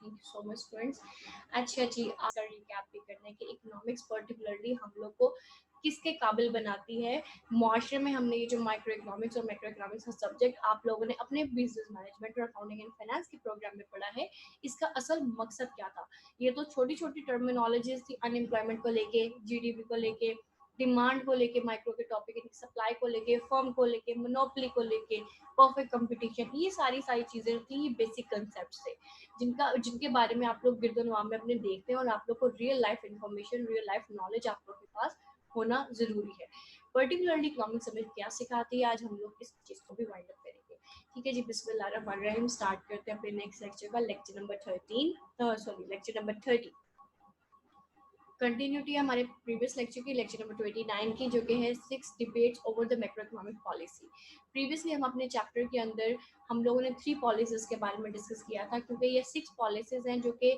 Thank you so much students. अच्छा जी, आपका recap भी करना है कि इकोनॉमिक्स पर्टिकुलरली हम लोग को किसके काबिल बनाती है। माशरे में हमने ये जो माइक्रो इकोनॉमिक्स और मैक्रो इकोनॉमिक्स का सब्जेक्ट आप लोगों ने अपने बिजनेस मैनेजमेंट और अकाउंटिंग एंड फाइनेंस के प्रोग्राम में पढ़ा है, इसका असल मकसद क्या था। ये तो छोटी छोटी टर्मिनोलॉजीज थी, अनएम्प्लॉयमेंट को लेके, जीडीपी को लेके, डिमांड को लेके, माइक्रो के टॉपिक, सप्लाई को लेके, फर्म को लेके, मोनोपोली को लेके, परफेक्ट कंपटीशन, ये सारी चीजें थी, ये बेसिक कंसेप्ट थे जिनके बारे में आप लोग गिरदनवाम में अपने देखते हैं, और आप लोग को real life information, real life knowledge आप लोग के पास होना जरूरी है। पर्टिकुलरली इकोनॉमिक्स हमें क्या सिखाती है, आज हम लोग इस चीज को भी वाइंड अप करेंगे। ठीक है जी, बिस्मिल्लाहिर्रहमानिर्रहीम। स्टार्ट करते हैं अपने नेक्स्ट लेक्चर का, लेक्चर नंबर 30 कंटिन्यूटी है हमारे प्रीवियस लेक्चर की, लेक्चर नंबर 29 की, जो कि है 6 debates over the macro economic policy. Previously हम अपने चैप्टर के अंदर हम लोगों ने 3 पॉलिसीज के बारे में डिस्कस किया था, क्योंकि ये 6 पॉलिसीज हैं जो कि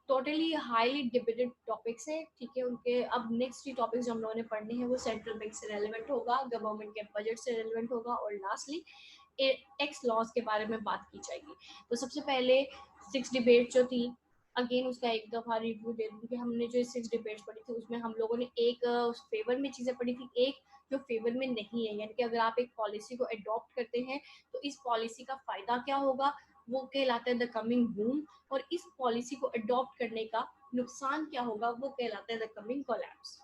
टोटली हाईली डिबेटेड टॉपिक्स है। ठीक है, उनके अब नेक्स्ट 3 टॉपिक्स जो हम लोगों ने पढ़ने हैं वो सेंट्रल बैंक से रेलिवेंट होगा, गवर्नमेंट के बजट से रेलिवेंट होगा, और लास्टली टैक्स लॉज के बारे में बात की जाएगी। तो सबसे पहले 6 डिबेट जो थी, अगेन उसका एक दफा रिव्यू दे दूँ कि हमने जो 6 डिबेट्स पढ़ी थी उसमें हम लोगों ने एक फेवर में चीजें पढ़ी थी, एक जो फेवर में नहीं है, यानी कि अगर आप एक पॉलिसी को अडॉप्ट करते हैं तो इस पॉलिसी का फायदा क्या होगा, वो कहलाता है द कमिंग बूम, और इस पॉलिसी को अडॉप्ट करने का नुकसान क्या होगा, वो कहलाता है द कमिंग कोलैप्स।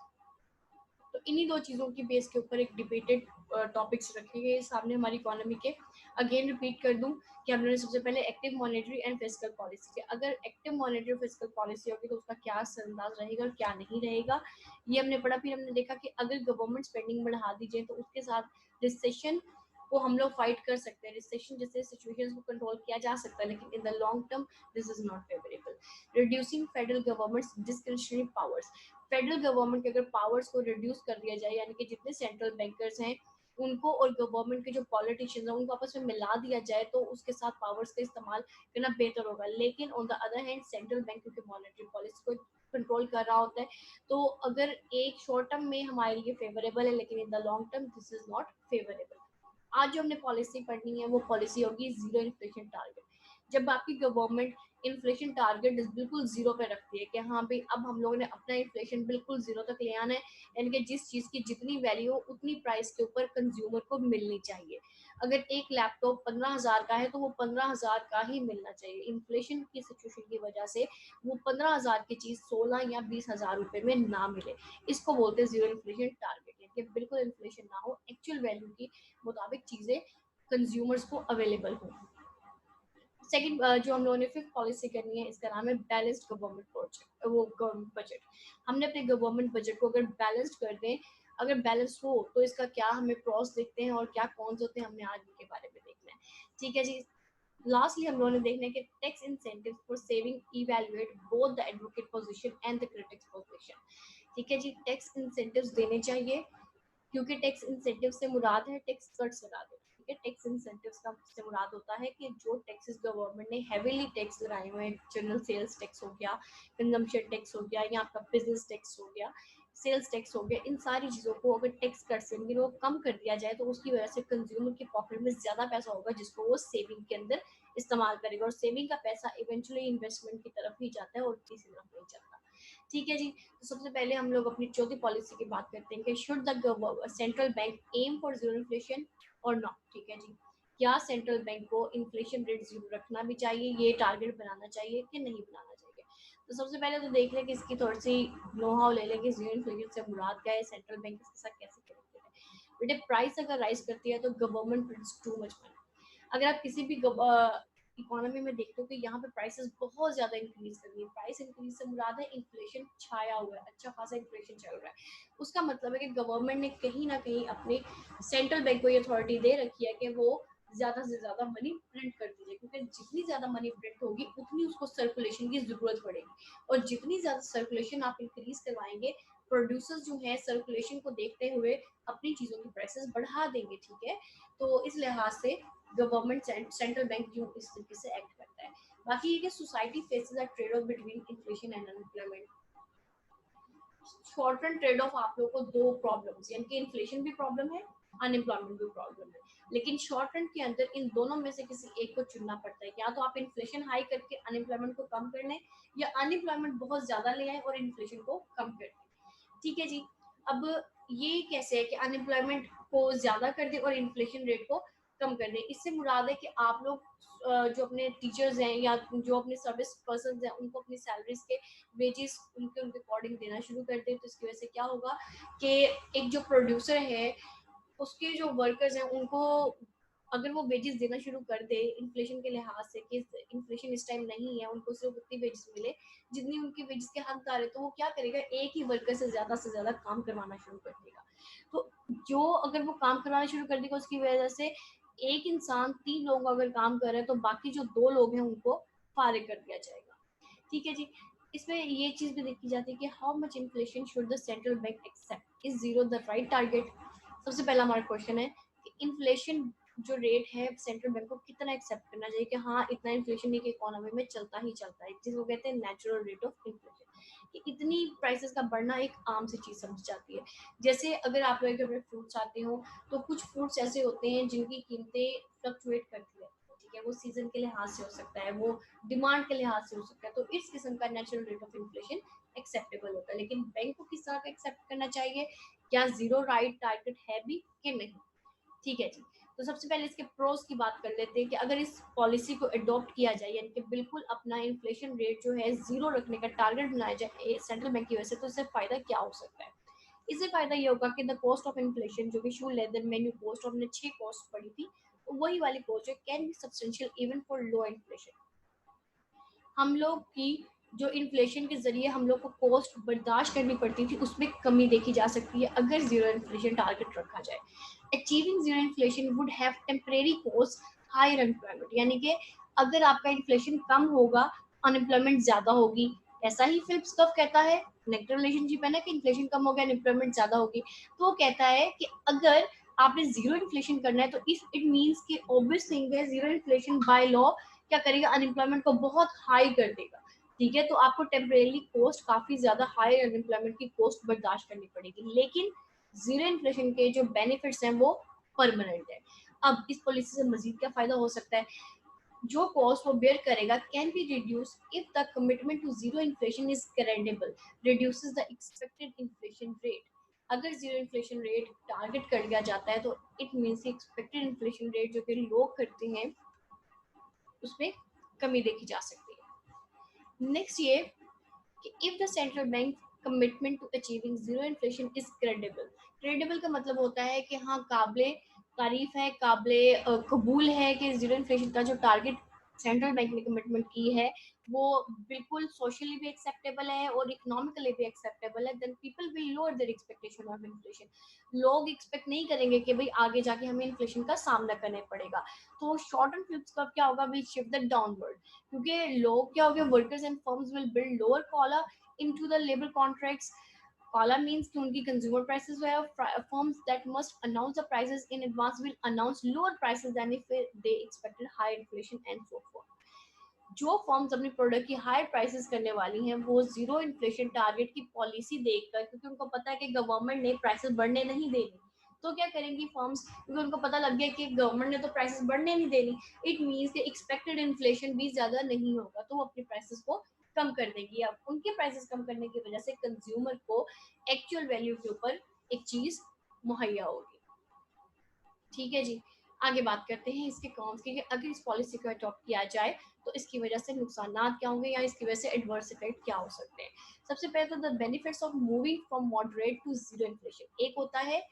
तो इन्हीं 2 चीज़ों की बेस के ऊपर एक डिबेटेड टॉपिक्स रखे गए सामने हमारी इकोनॉमी के। अगेन रिपीट कर दूं कि हम लोगों ने सबसे पहले active monetary and fiscal policy की, अगर एक्टिव मॉनेटरी और फिस्कल पॉलिसी होगी तो उसका क्या असरअंदाज रहेगा और क्या नहीं रहेगा, ये हमने पढ़ा। फिर हमने देखा कि अगर गवर्नमेंट स्पेंडिंग बढ़ा दी जाए तो उसके साथ रिसेशन को हम लोग फाइट कर सकते हैं, रिसेशन जैसे सिचुएशंस को कंट्रोल किया जा सकता है, लेकिन in the long term this is not favourable. Reducing federal governments discretionary powers, federal government के अगर पावर्स को रिड्यूस कर दिया जाए, यानी कि जितने सेंट्रल बैंकर्स हैं उनको और गवर्नमेंट के जो पॉलिटिशियंस हैं उनको आपस में मिला दिया जाए, तो उसके साथ पावर्स का इस्तेमाल करना बेहतर होगा। लेकिन on the other hand central bank क्योंकि मॉनेटरी पॉलिसी को कंट्रोल कर रहा होता है, तो अगर एक शॉर्ट टर्म में हमारे लिए फेवरेबल है, लेकिन in the long term this is not favourable. आज जो हमने पॉलिसी पढ़नी है वो पॉलिसी होगी जीरो इन्फ्लेशन टारगेट। जब आपकी गवर्नमेंट इन्फ्लेशन टारगेट बिल्कुल जीरो पे रखती है कि हाँ भाई अब हम लोगों ने अपना इन्फ्लेशन बिल्कुल जीरो तक ले आना है, यानी कि जिस चीज की जितनी वैल्यू हो उतनी प्राइस के ऊपर कंज्यूमर को मिलनी चाहिए। अगर एक लैपटॉप 15,000 का है तो वो 15,000 का ही मिलना चाहिए। इन्फ्लेशन की सिचुएशन की वजह से वो 15,000 की चीज 16 या 20,000 रुपए में ना मिले, इसको बोलते हैं जीरो इन्फ्लेशन टारगेट, यानी कि बिल्कुल इन्फ्लेशन ना हो, एक्चुअल वैल्यू की मुताबिक चीजें कंज्यूमर्स को अवेलेबल हो। सेकंड जो हम लोगों ने फिफ्थ पॉलिसी करनी है, इसका नाम है बैलेंस्ड गवर्नमेंट प्रोजेक्ट, वो गवर्नमेंट बजट। हमने अपने गवर्नमेंट बजट को अगर बैलेंस्ड कर दें, अगर बैलेंस हो तो इसका क्या हमें प्रॉस देखते हैं और क्या कॉन्स होते हैं, हमने आज इनके बारे में देखना है। ठीक है जी, लास्टली हम लोगों ने देखना है कि tax incentive for saving evaluate both the advocate position and the critics position. ठीक है जी, टैक्स इंसेंटिव्स देने चाहिए, क्योंकि टैक्स इंसेंटिव से मुराद है टैक्स कट से मुराद है। ठीक है, टैक्स इंसेंटिव्स का से मुराद होता है कि जो टैक्सेस गवर्नमेंट ने हेवीली टैक्स लगाए हुए हैं, जनरल सेल्स टैक्स हो गया, कंजम्पशन टैक्स हो गया, या आपका बिजनेस टैक्स हो गया, सेल्स टैक्स हो गया, इन सारी चीज़ों को अगर टैक्स कट से वो कम कर दिया जाए तो उसकी वजह से कंज्यूमर की पॉकेट में ज़्यादा पैसा होगा जिसको वो सेविंग के अंदर इस्तेमाल करेगा, और सेविंग का पैसा इवेंचुअली इन्वेस्टमेंट की तरफ ही जाता है और किसी तरफ नहीं जाता। ठीक है जी, तो सबसे पहले हम लोग अपनी चौथी पॉलिसी की बात करते हैं कि should the central bank aim for zero inflation और नॉट। ठीक है जी, क्या सेंट्रल बैंक को इन्फ्लेशन रेट जीरो रखना भी चाहिए, ये टारगेट बनाना चाहिए कि नहीं बनाना चाहिए। तो सबसे पहले तो देख लें कि इसकी थोड़ी सी नो हाउ ले लें कि जीरो इन्फ्लेशन से मुराद क्या है, सेंट्रल बैंक इसके साथ कैसे करेक्टेड है। बेटे प्राइस अगर राइज करती है तो government prints too much money. अगर आप किसी भी इकोनॉमी में देखते हो कि यहाँ पे प्राइसेस बहुत ज्यादा इंक्रीज कर रही है, प्राइस इंक्रीज से मुराद है इन्फ्लेशन छाया हुआ है, अच्छा खासा इन्फ्लेशन चल रहा है। उसका मतलब है कि गवर्नमेंट ने कहीं ना कहीं अपने सेंट्रल बैंक को ये अथॉरिटी दे रखी है कि वो ज्यादा से ज्यादा मनी प्रिंट कर दीजिए, क्योंकि जितनी ज्यादा मनी प्रिंट होगी उतनी उसको सर्कुलेशन की जरूरत पड़ेगी, और जितनी ज्यादा सर्कुलेशन आप इंक्रीज करवाएंगे, प्रोड्यूसर्स जो है सर्कुलेशन को देखते हुए अपनी चीजों की प्राइसेस बढ़ा देंगे। ठीक है, तो इस लिहाज से गवर्नमेंट सेंट्रल बैंक जो इस तरीके से एक्ट करता है। बाकी ये कि society faces a trade off between inflation and unemployment. Short run trade off आप लोगों को दो प्रॉब्लम्स, यानी कि इन्फ्लेशन भी प्रॉब्लम है, अनएम्प्लॉयमेंट भी प्रॉब्लम है। लेकिन शॉर्ट रन के अंदर इन दोनों में से किसी एक को चुनना पड़ता है, या तो आप इन्फ्लेशन हाई करके अनएम्प्लॉयमेंट को कम कर लें, या अनएम्प्लॉयमेंट बहुत ज्यादा ले आए और इन्फ्लेशन को कम कर दें। ठीक है जी। अब ये कैसे है कि अनएम्प्लॉयमेंट को ज्यादा कर दे और इन्फ्लेशन रेट को कम कर दे? इससे मुराद है कि आप लोग जो अपने टीचर्स हैं या जो अपने सर्विस पर्सन हैं उनको अपनी सैलरीज के वेजेस उनके अकॉर्डिंग देना शुरू कर दें। तो इसकी वजह से क्या होगा कि एक जो प्रोड्यूसर है उसके जो वर्कर्स हैं उनको अगर वो वेजेस देना शुरू कर दे इन्फ्लेशन के लिहाज से, कि इन्फ्लेशन इस टाइम नहीं है, उनको सिर्फ उतनी वेजेस मिले जितनी उनकी वेजेस के हकदार है, तो वो क्या करेगा, एक ही वर्कर से ज्यादा काम करवाना शुरू कर देगा। तो जो अगर वो काम करवाना शुरू कर देगा उसकी वजह से एक इंसान 3 लोगों का अगर काम कर रहा है तो बाकी जो 2 लोग हैं उनको फारिग कर दिया जाएगा। ठीक है जी। इसमें ये चीज भी देखी जाती है कि how much inflation should the central bank accept, is zero the right target? सबसे पहला हमारा क्वेश्चन है कि इन्फ्लेशन जो रेट है सेंट्रल बैंक को कितना एक्सेप्ट करना चाहिए कि हाँ इतना इन्फ्लेशन एक इकोनॉमी में चलता ही चलता है, जिसको कहते हैं नेचुरल रेट ऑफ इन्फ्लेशन, कि इतनी प्राइसेस का बढ़ना एक आम सी चीज समझ जाती है। जैसे अगर आप लोग अपने फ्रूट्स आते हो तो कुछ फ्रूट्स ऐसे होते हैं जिनकी कीमतें फ्लक्चुएट करती है। ठीक है, वो सीजन के लिहाज से हो सकता है, वो डिमांड के लिहाज से हो सकता है, तो इस किस्म का natural rate of inflation acceptable होता है। लेकिन बैंक को किस तरह का एक्सेप्ट करना चाहिए, क्या जीरो राइट टारगेट है भी कि नहीं? ठीक है जी। तो सबसे पहले इसके प्रोस की बात कर लेते हैं कि अगर इस पॉलिसी को अडॉप्ट किया जाए, यानी कि बिल्कुल अपना इन्फ्लेशन रेट जो है जीरो रखने का टारगेट बनाया जाए सेंट्रल बैंक की वजह से, तो इससे फायदा क्या हो सकता है? इससे फायदा ये होगा कि द कॉस्ट ऑफ इन्फ्लेशन जो कि शू लेदर मेन्यू कॉस्ट, हमने 6 कॉस्ट पढ़ी थी, तो वही वाली कॉस्ट है, can be substantial even for low inflation. हम लोग की जो इन्फ्लेशन के जरिए हम लोग को कॉस्ट बर्दाश्त करनी पड़ती थी उसमें कमी देखी जा सकती है अगर जीरो इन्फ्लेशन टारगेट रखा जाए। Achieving zero inflation would have temporary cost higher employment, यानी कि अगर आपका इन्फ्लेशन कम होगा अनएम्प्लॉयमेंट ज्यादा होगी। ऐसा ही फिलिप्स कर्व कहता है, नेगेटिव रिलेशनशिप है ना, कि इन्फ्लेशन कम हो गया अनएम्प्लॉयमेंट ज्यादा होगी। तो वो कहता है कि अगर आपने जीरो इन्फ्लेशन करना है तो इट मीन्स कि ऑब्वियस थिंग है जीरो इन्फ्लेशन बाय लॉ क्या करेगा, अनएम्प्लॉयमेंट को बहुत हाई कर देगा। ठीक है, तो आपको टेम्परेली कॉस्ट काफी ज्यादा हाई अनएम्प्लॉयमेंट की कॉस्ट बर्दाश्त करनी पड़ेगी, लेकिन जीरो इन्फ्लेशन के जो बेनिफिट्स हैं वो परमानेंट है। अब इस पॉलिसी से मजीद क्या फायदा हो सकता है? जो कॉस्ट वो बेयर करेगा can be reduce if the commitment to zero inflation is credible, reduces the expected inflation rate. अगर जीरो इन्फ्लेशन रेट टारगेट कर लिया जाता है तो it means expected inflation rate जो कि लोग करते हैं उसमें कमी देखी जा सकती है। नेक्स्ट ये कि if the central bank commitment to achieving zero inflation is credible. Credible का मतलब होता है कि हाँ काबिले तारीफ है, काबिले कबूल है कि जीरो इन्फ्लेशन का जो टारगेट सेंट्रल बैंक ने कमिटमेंट की है वो बिल्कुल सोशली भी एक्सेप्टेबल है और इकोनॉमिकली भी एक्सेप्टेबल है, then people will lower their expectation of inflation. लोग एक्सपेक्ट नहीं करेंगे कि भाई आगे जाके हमें इन्फ्लेशन का सामना करना पड़ेगा। तो शॉर्ट एंड फ्लिप्स का क्या होगा, विल शिफ्ट द डाउनवर्ड, क्योंकि लोग क्या हो गए, workers and firms will build lower collar into the labor contracts. Kala means कि उनकी consumer prices where firms that must announce the prices in advance will announce lower prices than if they expected high inflation and so forth. जो firms अपनी product की high prices करने वाली हैं वो zero inflation target की policy देखकर, क्योंकि उनको पता है कि गवर्नमेंट ने प्राइसेस बढ़ने नहीं देनी, तो क्या करेंगी फर्म्स, क्योंकि उनको पता लग गया कि गवर्नमेंट ने तो प्राइसेस बढ़ने नहीं देनी, इट मीन्स कि एक्सपेक्टेड इन्फ्लेशन भी ज्यादा नहीं होगा, तो वो अपनी प्राइसेस को कम कर देगी। अब उनके प्राइसेस कम करने की वजह से कंज्यूमर को एक्चुअल वैल्यू के ऊपर एक चीज मुहैया होगी। ठीक है जी। आगे बात करते हैं इसके कॉन्स की, कि अगर इस पॉलिसी को अडॉप्ट किया जाए तो इसकी वजह से नुकसान क्या होंगे या इसकी वजह से एडवर्स इफेक्ट क्या हो सकते हैं। सबसे पहले तो the benefits of moving from moderate to zero inflation. एक होता है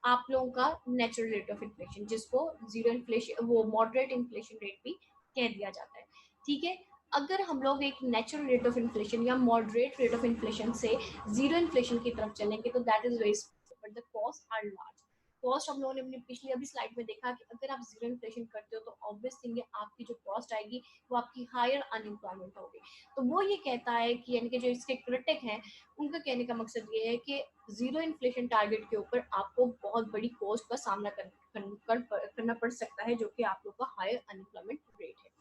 आप लोगों का नेचुरल रेट ऑफ इन्फ्लेशन, जिसको जीरो इन्फ्लेशन वो मॉडरेट इन्फ्लेशन रेट भी कह दिया जाता है। ठीक है, अगर हम लोग एक नेचुरल रेट ऑफ इन्फ्लेशन या मॉडरेट रेट ऑफ इन्फ्लेशन से जीरो इन्फ्लेशन की तरफ चलेंगे तो that is very, but the cost are large. Cost हम लोगों ने अपनी पिछली अभी स्लाइड में देखा कि अगर आप जीरो इन्फ्लेशन करते हो तो ऑब्वियस थिंग है आपकी जो कॉस्ट आएगी वो आपकी हायर अनएम्प्लॉयमेंट होगी। तो वो ये कहता है कि यानी कि जो इसके क्रिटिक हैं उनका कहने का मकसद ये है कि जीरो इन्फ्लेशन टारगेट के ऊपर आपको बहुत बड़ी कॉस्ट का सामना करना पड़ सकता है, जो कि आप लोग का हायर अनएम्प्लॉयमेंट रेट है।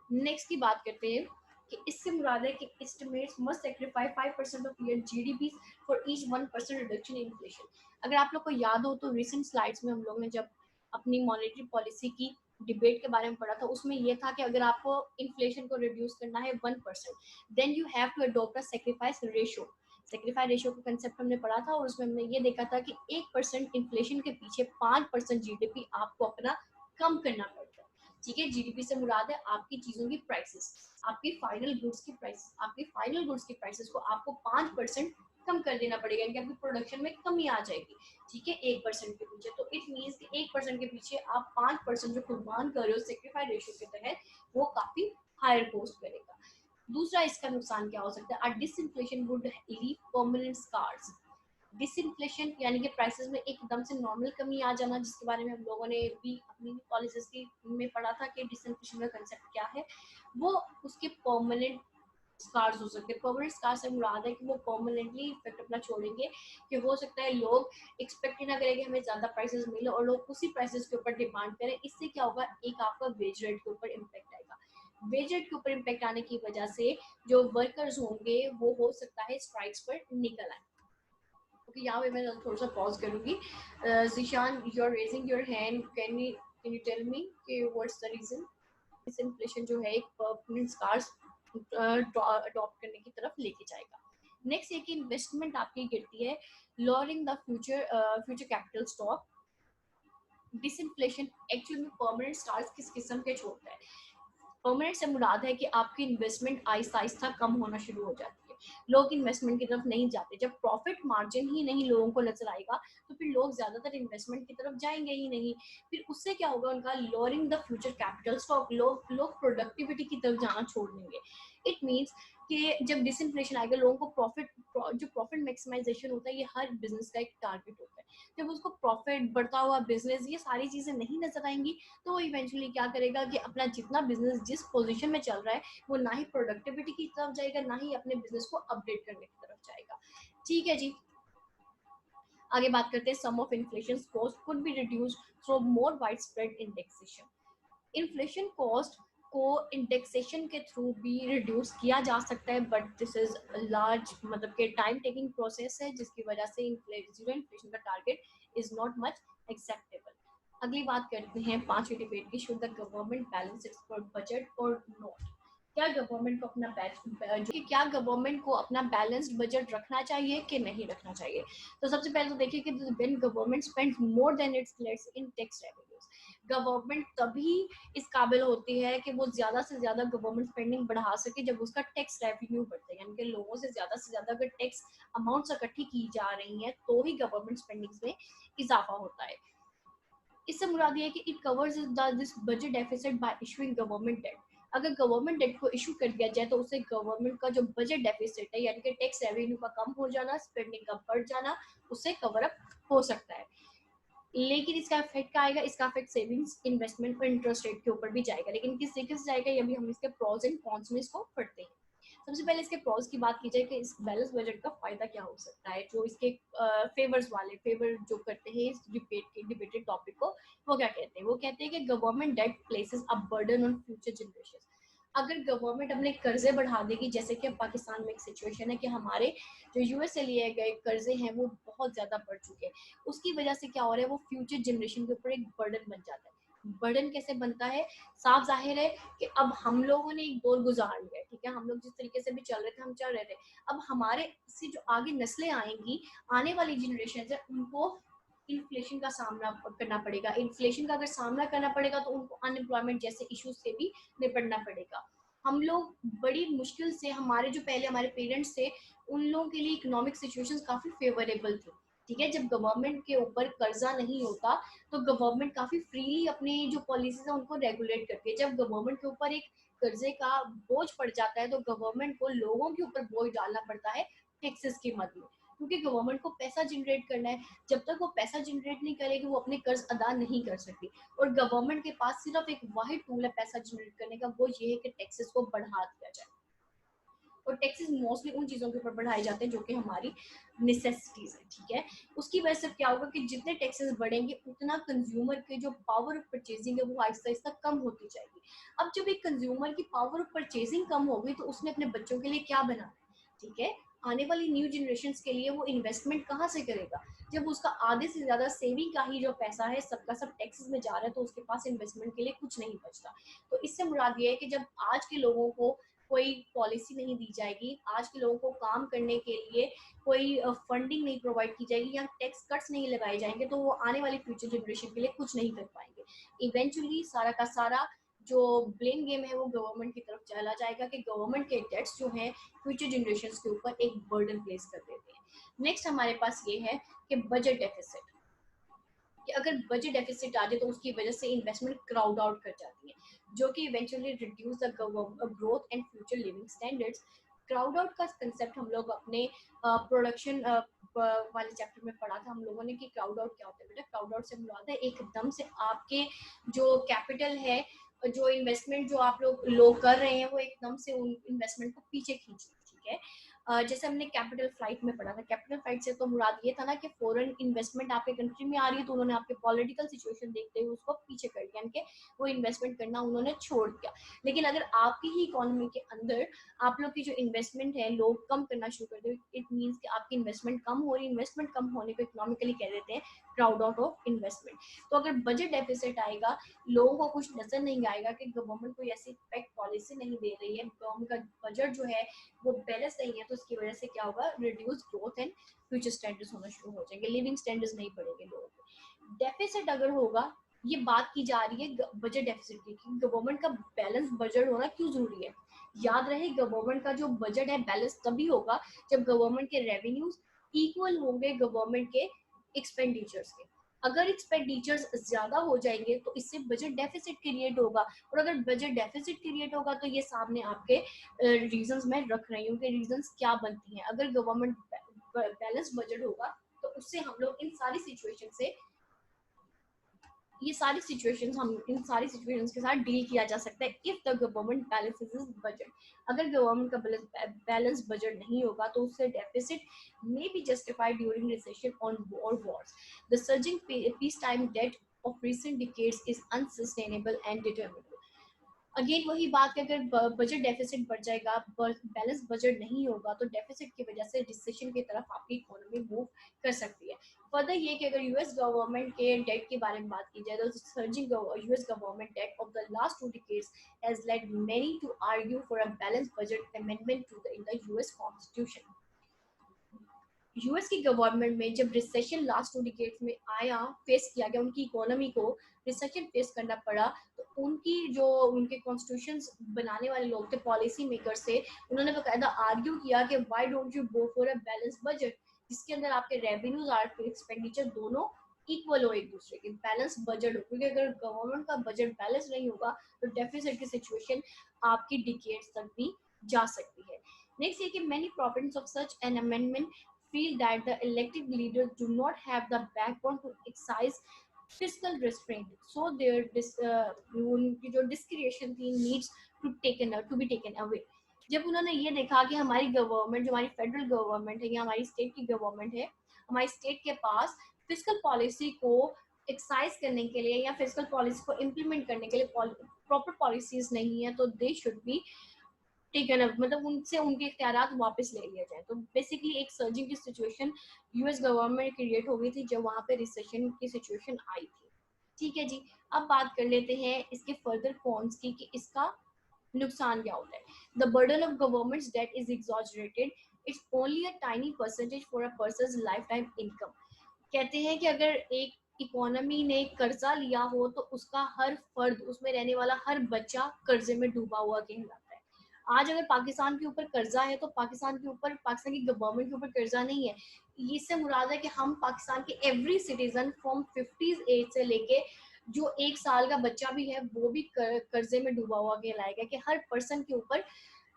नेक्स्ट की बात करते हैं कि इससे मुराद है कि estimates must sacrifice 5% of year GDP for each 1% reduction in inflation. अगर आप लोग को याद हो तो रिसेंट स्लाइड्स में हम लोग ने जब अपनी मॉनेटरी पॉलिसी की डिबेट के बारे में पढ़ा था, उसमें यह था कि अगर आपको इन्फ्लेशन को रिड्यूस करना है 1%, then you have to adopt a sacrifice ratio. Sacrifice ratio का कंसेप्ट हमने पढ़ा था, और उसमें हमने ये देखा था कि 1% इन्फ्लेशन के पीछे 5% जीडीपी आपको अपना कम करना पड़ता है। ठीक है, जीडीपी से मुराद है आपकी चीजों की प्राइसेस, आपकी फाइनल गुड्स की प्राइस, आपकी फाइनल गुड्स की प्राइसेस को आपको 5% कम कर देना पड़ेगा, यानी आपकी प्रोडक्शन में कमी आ जाएगी। ठीक है, 1% के पीछे, तो इट मीन्स कि 1% के पीछे आप 5% जो कुर्बान कर रहे हो सेक्रीफाइस रेशियो के तहत, वो काफी हायर कॉस्ट करेगा। दूसरा इसका नुकसान क्या हो सकता है, डिसइंफ्लेशन वुड लीव परमानेंट स्कार्स। डिसइंफ्लेशन यानी कि प्राइसेस में एकदम से नॉर्मल कमी आ जाना, जिसके बारे में हम लोगों ने भी अपनी पॉलिसीज की में पढ़ा था कि डिसइंफ्लेशन का कंसेप्ट क्या है, वो उसके परमानेंट स्कार्स हो सकते हैं। परमानेंट स्कार्स से मुराद है कि वो परमानेंटली इफेक्ट अपना छोड़ेंगे, कि हो सकता है लोग एक्सपेक्ट ही ना करें कि हमें ज्यादा प्राइसेस मिले और लोग उसी प्राइसेस के ऊपर डिमांड करें। इससे क्या होगा, एक आपका वेज रेट के ऊपर इम्पैक्ट आएगा। वेज रेट के ऊपर इम्पैक्ट आने की वजह से जो वर्कर्स होंगे वो हो सकता है स्ट्राइक्स पर निकल आए। ओके, यहाँ पे मैं थोड़ा सा पॉज करूंगी। Zeeshan, you are raising your hand, can you tell me कि व्हाट्स द रीजन इस इन्फ्लेशन जो है एक परमानेंट स्कार्स अडॉप्ट करने की तरफ लेके जाएगा। नेक्स्ट एक इन्वेस्टमेंट आपकी गिरती है, lowering the future capital stock. Disinflation actually में परमानेंट स्टार्स किस किस्म के छोड़ता है, परमानेंट से मुराद है कि आपकी इन्वेस्टमेंट आहिस्ता आहिस्ता कम होना शुरू हो जाती है, लोग इन्वेस्टमेंट की तरफ नहीं जाते। जब प्रॉफिट मार्जिन ही नहीं लोगों को नजर आएगा तो फिर लोग ज्यादातर इन्वेस्टमेंट की तरफ जाएंगे ही नहीं। फिर उससे क्या होगा, उनका lowering the future capital stock, लोग प्रोडक्टिविटी की तरफ जाना छोड़ देंगे। इट मीन्स कि जब डिसइंफ्लेशन आएगा, लोगों को जो प्रॉफिट मैक्सिमाइजेशन होता है, ये हर बिजनेस का एक टारगेट होता है। जब उसको प्रॉफिट, बढ़ता हुआ बिजनेस, ये सारी चीजें नहीं नजर आएंगी, तो वो इवेंचुअली क्या करेगा कि अपना जितना बिजनेस जिस पोजीशन में चल रहा है, वो ना ही प्रोडक्टिविटी की तरफ जाएगा, ना ही अपने बिजनेस को अपडेट करने की तरफ जाएगा। ठीक है जी, आगे बात करते हैं, some of inflation cost could be reduced through more wide spread indexation. Inflation cost को इंडेक्सेशन के थ्रू भी रिड्यूस किया जा सकता है, बट दिस इज लार्ज, मतलब के टाइम टेकिंग प्रोसेस है, जिसकी वजह से जीरो इन्फ्लेशन का target is not much acceptable. अगली बात करते हैं पांचवी डिबेट की, should the government balance it's budget और नॉट। क्या गवर्नमेंट को अपना बैलेंस्ड बजट रखना चाहिए कि नहीं रखना चाहिए। तो सबसे पहले तो देखिए कि when government spends more than it's let's in tax revenues, government तभी इस काबिल होती है कि वो ज्यादा से ज्यादा गवर्नमेंट स्पेंडिंग बढ़ा सके जब उसका टैक्स रेवेन्यू बढ़ता है, यानी कि लोगों से ज्यादा अगर टैक्स अमाउंट्स इकट्ठी की जा रही हैं तो ही गवर्नमेंट स्पेंडिंग में इजाफा होता है। इससे मुराद ये है कि it covers this budget deficit by issuing government debt. अगर गवर्नमेंट डेट को इशू कर दिया जाए तो उससे गवर्नमेंट का जो बजट डेफिसिट है, यानी कि टैक्स रेवेन्यू का कम हो जाना, स्पेंडिंग का बढ़ जाना, उससे कवर अप हो सकता है। लेकिन इसका इफेक्ट क्या आएगा, इसका इफेक्ट सेविंग्स, इन्वेस्टमेंट और इंटरेस्ट रेट के ऊपर भी जाएगा। लेकिन किस तरीके से जाएगा, ये भी हम इसके प्रोज एंड कॉन्स में इसको पढ़ते हैं। सबसे पहले इसके प्रोज की बात की जाए कि इस बैलेंस बजट का फायदा क्या हो सकता है, जो इसके फेवर जो करते हैं इस डिबेटेड टॉपिक को, वो क्या कहते हैं, वो कहते हैं कि government debt places a burden on future generation. अगर गवर्नमेंट अपने कर्जे बढ़ा देगी, जैसे कि पाकिस्तान में एक सिचुएशन है कि हमारे जो यूएस से लिए गए कर्जे हैं वो बहुत ज्यादा बढ़ चुके हैं, उसकी वजह से क्या हो रहा है, वो फ्यूचर जनरेशन के ऊपर एक बर्डन बन जाता है। बर्डन कैसे बनता है, साफ जाहिर है कि अब हम लोगों ने एक दौर गुजार लिया है, ठीक है, हम लोग जिस तरीके से भी चल रहे थे हम चल रहे थे, अब हमारे से जो आगे नस्लें आएंगी, आने वाली जनरेशन है, उनको इन्फ्लेशन का सामना करना पड़ेगा। इन्फ्लेशन का अगर सामना करना पड़ेगा तो उनको अनएम्प्लॉयमेंट जैसे इश्यूज से भी निपटना पड़ेगा। हम लोग बड़ी मुश्किल से, हमारे जो पहले हमारे पेरेंट्स थे, उन लोगों के लिए इकोनॉमिक सिचुएशंस काफी फेवरेबल थी। ठीक है, जब गवर्नमेंट के ऊपर कर्जा नहीं होता तो गवर्नमेंट काफी फ्रीली अपनी जो पॉलिसीज है उनको रेगुलेट करती है। जब गवर्नमेंट के ऊपर एक कर्जे का बोझ पड़ जाता है तो गवर्नमेंट को लोगों के ऊपर बोझ डालना पड़ता है टैक्सेस की मद में, क्योंकि गवर्नमेंट को पैसा जनरेट करना है। जब तक वो पैसा जनरेट नहीं करेगी वो अपने कर्ज अदा नहीं कर सकती, और गवर्नमेंट के पास सिर्फ एक वाहिद टूल है पैसा जनरेट करने का, वो ये है कि टैक्सेस को बढ़ा दिया जाए। और टैक्सेस मोस्टली उन चीज़ों के ऊपर बढ़ाए जाते हैं जो कि हमारी नेसेसिटीज है। ठीक है, उसकी वजह से क्या होगा कि जितने टैक्सेस बढ़ेंगे उतना कंज्यूमर की जो पावर ऑफ परचेजिंग है वो आहिस्ता आहिस्ता कम होती जाएगी। अब जब एक कंज्यूमर की पावर ऑफ परचेजिंग कम होगी तो उसने अपने बच्चों के लिए क्या बनाना है, ठीक है, आने वाली न्यू जनरेशन के लिए वो इन्वेस्टमेंट कहाँ से करेगा, जब उसका आधे से ज्यादा सेविंग का ही जो पैसा है सबका सब टैक्सेस में जा रहा है, तो उसके पास इन्वेस्टमेंट के लिए कुछ नहीं बचता। तो इससे मुराद ये है कि जब आज के लोगों को कोई पॉलिसी नहीं दी जाएगी, आज के लोगों को काम करने के लिए कोई फंडिंग नहीं प्रोवाइड की जाएगी या टैक्स कट्स नहीं लगाए जाएंगे, तो वो आने वाली फ्यूचर जनरेशन के लिए कुछ नहीं कर पाएंगे। इवेंचुअली सारा का सारा जो ब्लेम गेम है वो गवर्नमेंट की तरफ चला जाएगा कि गवर्नमेंट के डेट्स जो हैं फ्यूचर जनरेशन के ऊपर एक बर्डन प्लेस कर देते हैं। नेक्स्ट हमारे पास ये है कि बजट डेफिसिट, कि अगर बजट डेफिसिट आ जाए तो उसकी वजह से इन्वेस्टमेंट क्राउड आउट कर जाती है, जो कि eventually reduce the growth and future living standards. Crowd out का कंसेप्ट हम लोग अपने प्रोडक्शन वाले चैप्टर में पढ़ा था हम लोगों ने कि क्राउड आउट क्या होता है। बेटा क्राउड आउट से मुराद है एकदम से आपके जो कैपिटल है, जो इन्वेस्टमेंट जो आप लोग कर रहे हैं, वो एकदम से उन इन्वेस्टमेंट को पीछे खींच, ठीक है। जैसे हमने कैपिटल फ्लाइट में पढ़ा था, कैपिटल फ्लाइट से तो मुराद ये था ना कि फॉरेन इन्वेस्टमेंट आपके कंट्री में आ रही है तो उन्होंने आपके पॉलिटिकल सिचुएशन देखते हुए उसको पीछे कर दिया, कि वो इन्वेस्टमेंट करना उन्होंने छोड़ दिया। लेकिन अगर आपकी ही इकोनॉमी के अंदर आप लोग की जो इन्वेस्टमेंट है लोग कम करना शुरू कर दे, इट मीन्स कि आपकी इन्वेस्टमेंट कम हो रही है। इन्वेस्टमेंट कम होने को इकोनॉमिकली कह देते हैं क्राउड आउट ऑफ इन्वेस्टमेंट। तो अगर बजट डेफिसिट आएगा, लोगों को कुछ नजर नहीं आएगा कि गवर्नमेंट कोई ऐसी इफेक्ट पॉलिसी नहीं दे रही है, गवर्नमेंट का बजट जो है वो बैलेंस नहीं है, तो इसकी वजह से क्या होगा, reduce growth and future standards होना शुरू हो जाएंगे, लिविंग स्टैंडर्ड्स नहीं बढ़ेंगे लोगों के। डेफिसिट अगर होगा, ये बात की जा रही है बजट डेफिसिट की, गवर्नमेंट का बैलेंस बजट होना क्यों जरूरी है। याद रहे गवर्नमेंट का जो बजट है बैलेंस तभी होगा जब गवर्नमेंट के रेवेन्यूज इक्वल होंगे गवर्नमेंट के एक्सपेंडिचर्स के। अगर एक्सपेंडिचर्स ज्यादा हो जाएंगे तो इससे बजट डेफिसिट क्रिएट होगा, और अगर बजट डेफिसिट क्रिएट होगा तो ये सामने आपके रीजंस मैं रख रही हूँ कि रीजंस क्या बनती हैं। अगर गवर्नमेंट बैलेंस बजट होगा तो उससे हम लोग इन सारी सिचुएशन से, ये सारी सिचुएशंस हम इन सारी सिचुएशंस के साथ डील किया जा सकता है if the government balances is budget. अगर गवर्नमेंट का बैलेंस बजट नहीं होगा तो उससे deficit may be justified during recession or wars. The surging peacetime debt of recent decades is unsustainable and determinable. Again वही बात कि अगर बजट डेफिसिट बढ़ जाएगा, बैलेंस बजट नहीं होगा, तो डेफिसिट की वजह से रिसेशन की तरफ आपकी इकोनॉमी मूव कर सकती है। फर्दर ये कि अगर यूएस गवर्नमेंट के डेट के बारे में बात की जाए तो surging US government debt of the last 2 decades has led many to argue for a balanced budget amendment in the US Constitution. US की गवर्नमेंट में जब रिसेशन लास्ट 2 decades में आया, फेस किया गया, उनकी इकोनॉमी को रिसेशन फेस करना पड़ा, तो उनकी जो उनके कॉन्स्टिट्यूशन बनाने वाले लोग थे, पॉलिसी मेकर से, उन्होंने बकायदा आर्ग्यू किया कि why don't you go for a balance budget, जिसके अंदर आपके रेवेन्यूज और एक्सपेंडिचर दोनों इक्वल हो एक दूसरे के, बैलेंस बजट हो। क्योंकि अगर गवर्नमेंट का बजट बैलेंस नहीं होगा तो डेफिसिट की सिचुएशन आपकी डिकेड्स तक भी जा सकती है। नेक्स्ट ये कि many proponents of such an amendment feel that the elected leaders do not have the backbone to exercise fiscal restraint, so their उनकी जो discretion थी needs to be taken away। जब उन्होंने ये देखा कि हमारी गवर्नमेंट, जो हमारी फेडरल गवर्नमेंट है या हमारी स्टेट की गवर्नमेंट है, हमारी स्टेट के पास फिस्कल पॉलिसी को एक्सरसाइज करने के लिए या फिस्कल पॉलिसी को इम्प्लीमेंट करने के लिए प्रॉपर पॉलिसीज नहीं है, तो they should be taken up, मतलब उनसे उनके इख्तियारात वापस ले लिए जाए। तो बेसिकली एक सर्जिंग की सिचुएशन यूएस गवर्नमेंट क्रिएट हो गई थी जब वहाँ पे रिसेशन की सिचुएशन आई थी। ठीक है जी, अब बात कर लेते हैं इसके फर्दर कॉन्स की कि इसका नुकसान क्या होता है। The burden of government's debt is exaggerated, it's only a tiny percentage for a person's life time income. कहते हैं कि अगर एक इकोनॉमी ने कर्जा लिया हो तो उसका हर फर्द, उसमें रहने वाला हर बच्चा कर्जे में डूबा हुआ कहलाता है। आज अगर पाकिस्तान के ऊपर कर्जा है तो पाकिस्तान के ऊपर, पाकिस्तान की गवर्नमेंट के ऊपर कर्जा नहीं है। इससे मुराद है कि हम पाकिस्तान के every citizen from 50s as से लेके जो 1 साल का बच्चा भी है वो भी कर्जे में डूबा हुआ कहलाएगा, कि हर पर्सन के ऊपर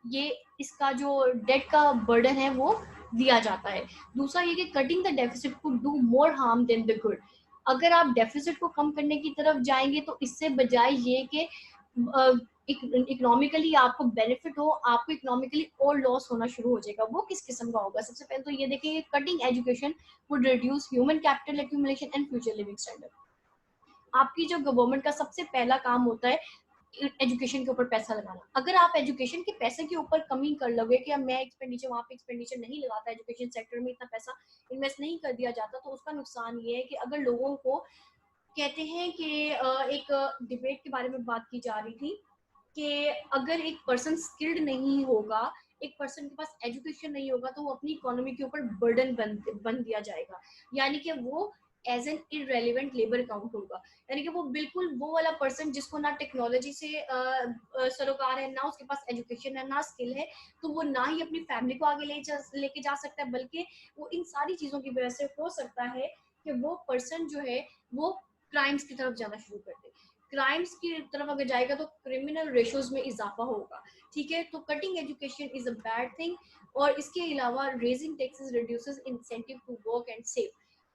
ये इसका जो डेट का बर्डन है वो दिया जाता है। दूसरा ये कि cutting the deficit could do more harm then the good. अगर आप डेफिसिट को कम करने की तरफ जाएंगे तो इससे बजाय ये कि इकोनॉमिकली आपको बेनिफिट हो, आपको इकोनॉमिकली और लॉस होना शुरू हो जाएगा। वो किस किस्म का होगा? सबसे पहले तो ये देखेंगे cutting education would reduce human capital accumulation and future living standard. आपकी जो गवर्नमेंट का सबसे पहला काम होता है एजुकेशन के ऊपर पैसा लगाना। अगर आप एजुकेशन के पैसे के ऊपर कमी कर लोगे कि अब मैं एक्सपेंडिचर वहाँ पे एक्सपेंडिचर नहीं लगाता, एजुकेशन सेक्टर में इतना पैसा इन्वेस्ट नहीं कर दिया जाता, तो उसका नुकसान ये है कि अगर लोगों को कहते हैं कि एक डिबेट के बारे में बात की जा रही थी कि अगर एक पर्सन स्किल्ड नहीं होगा, एक पर्सन के पास एजुकेशन नहीं होगा, तो वो अपनी इकोनॉमी के ऊपर बर्डन बन दिया जाएगा, यानी कि वो as an irrelevant labour count होगा, यानी कि वो बिल्कुल वो वाला पर्सन जिसको ना टेक्नोलॉजी से सरोकार है, ना उसके पास एजुकेशन है, ना स्किल है, तो वो ना ही अपनी फैमिली को आगे लेके जा सकता है, बल्कि वो इन सारी चीजों की वजह से हो सकता है कि वो पर्सन जो है वो क्राइम्स की तरफ जाना शुरू कर दे। क्राइम्स की तरफ अगर जाएगा तो क्रिमिनल रेशोज में इजाफा होगा, ठीक है। तो cutting education is a bad thing, और इसके अलावा raising taxes reduces incentive to work and save.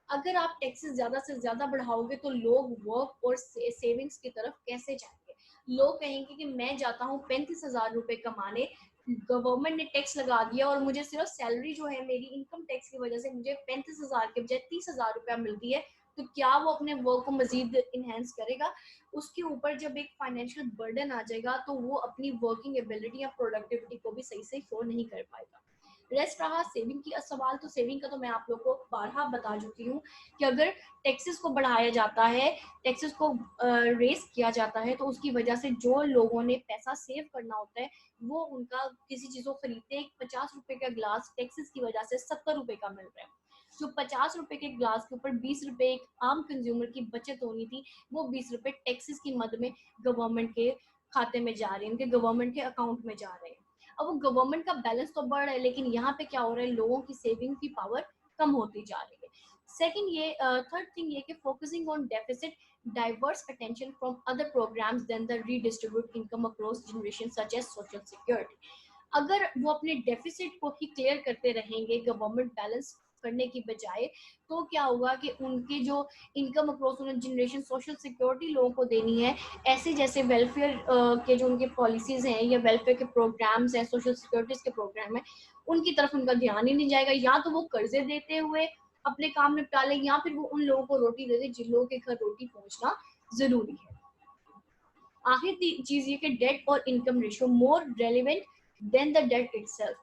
अगर आप टैक्सेस ज्यादा से ज्यादा बढ़ाओगे तो लोग वर्क और सेविंग्स की तरफ कैसे जाएंगे? लोग कहेंगे कि मैं जाता हूँ 35,000 रुपए कमाने, गवर्नमेंट ने टैक्स लगा दिया और मुझे सिर्फ सैलरी जो है मेरी इनकम टैक्स की वजह से मुझे 35,000 के बजाय 30,000 रुपया मिलती है, तो क्या वो अपने वर्क को मजीद इनहेंस करेगा? उसके ऊपर जब एक फाइनेंशियल बर्डन आ जाएगा तो वो अपनी वर्किंग एबिलिटी या प्रोडक्टिविटी को भी सही से शो नहीं कर पाएगा। रेस्ट रहा सेविंग की सवाल, तो सेविंग का तो मैं आप लोगों को बारहा बता चुकी हूँ कि अगर टैक्सेस को बढ़ाया जाता है, टैक्सेस को रेस किया जाता है, तो उसकी वजह से जो लोगों ने पैसा सेव करना होता है वो उनका किसी चीज को खरीदते हैं, 50 रुपए का ग्लास टैक्सेस की वजह से 70 रुपए का मिल रहा है। जो 50 रुपए के ग्लास के ऊपर 20 रुपए एक आम कंज्यूमर की बचत होनी थी, वो 20 रुपए टैक्सेस की मद में गवर्नमेंट के खाते में जा रहे हैं, उनके गवर्नमेंट के अकाउंट में जा रहे हैं। अब वो गवर्नमेंट का बैलेंस तो बढ़ रहा है, लेकिन यहाँ पे क्या हो रहा है, लोगों की सेविंग की पावर कम होती जा रही है। सेकंड ये थर्ड थिंग ये कि focusing on deficit diverts attention from other programs than the redistribute income across generations such as social security। अगर वो अपने डेफिसिट को ही क्लियर करते रहेंगे गवर्नमेंट बैलेंस करने की बजाय, तो क्या होगा कि उनके जो income across generation social security लोगों को देनी है, ऐसे जैसे वेलफेयर के जो उनके पॉलिसीज हैं या वेलफेयर के प्रोग्राम्स हैं, सोशल सिक्योरिटीज के प्रोग्राम है, उनकी तरफ उनका ध्यान ही नहीं जाएगा। या तो वो कर्जे देते हुए अपने काम निपटा ले, या फिर वो उन लोगों को रोटी दे दे जिन लोगों के घर रोटी पहुंचना जरूरी है। आखिरी चीज ये कि डेट और income ratio more relevant than the debt itself.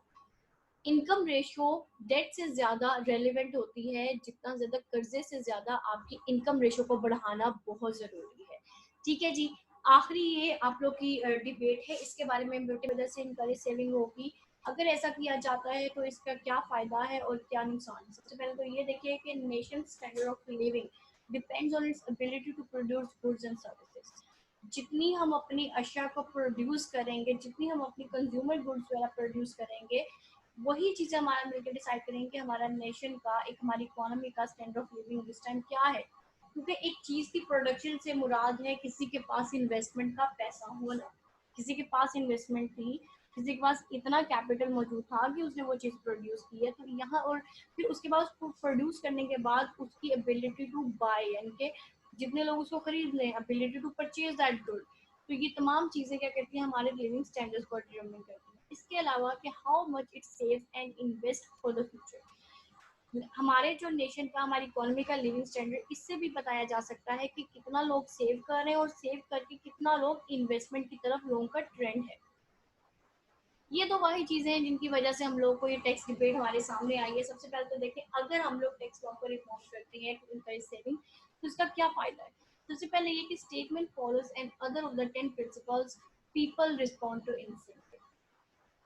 Income ratio debt से ज्यादा रेलिवेंट होती है, जितना ज्यादा कर्जे से ज्यादा आपकी इनकम रेशियो को बढ़ाना बहुत जरूरी है, ठीक है जी। आखिरी ये आप लोग की डिबेट है, इसके बारे में बेटे वजह से इनकरेज सेविंग होगी, अगर ऐसा किया जाता है तो इसका क्या फायदा है और क्या नुकसान है। सबसे पहले तो ये देखिए कि nation standard of living depends on its ability to produce goods and services. जितनी हम अपनी अशिया को प्रोड्यूस करेंगे, जितनी हम अपनी कंज्यूमर गुड्स वगैरह प्रोड्यूस करेंगे, वही चीजें हमारा मिलकर डिसाइड करेंगे कि हमारा नेशन का, एक हमारी इकोनॉमी का स्टैंडर्ड ऑफ लिविंग इस टाइम क्या है। क्योंकि एक चीज की प्रोडक्शन से मुराद है किसी के पास इन्वेस्टमेंट का पैसा होना, किसी के पास इन्वेस्टमेंट थी, किसी के पास इतना कैपिटल मौजूद था कि उसने वो चीज प्रोड्यूस की है, तो यहाँ और फिर उसके बाद उसको प्रोड्यूस करने के बाद उसकी एबिलिटी टू बाय, यानी कि जितने लोग उसको खरीद लें, ability to purchase that good, तो ये तमाम चीजें क्या करती हैं, हमारे लिविंग स्टैंडर्ड्स को डिटरमाइन करती हैं। इसके अलावा कि how much it saves and invest for the future, हमारे जो नेशन का, हमारी इकोनॉमी का लिविंग स्टैंडर्ड, इससे भी बताया जा सकता है कि कितना लोग सेव कर रहे हैं और सेव करके कितना लोग इन्वेस्टमेंट की तरफ लोगों का ट्रेंड है। ये तो वही चीजें हैं जिनकी वजह से हम लोग को ये टैक्स डिबेट हमारे सामने आई है। सबसे पहले तो देखें, अगर हम लोग टैक्स लॉ को रिफॉर्म करते हैं टू इनकरेज सेविंग, तो इसका क्या फायदा है। सबसे पहले ये कि statement follows and other of the 10 principles people respond to incentive.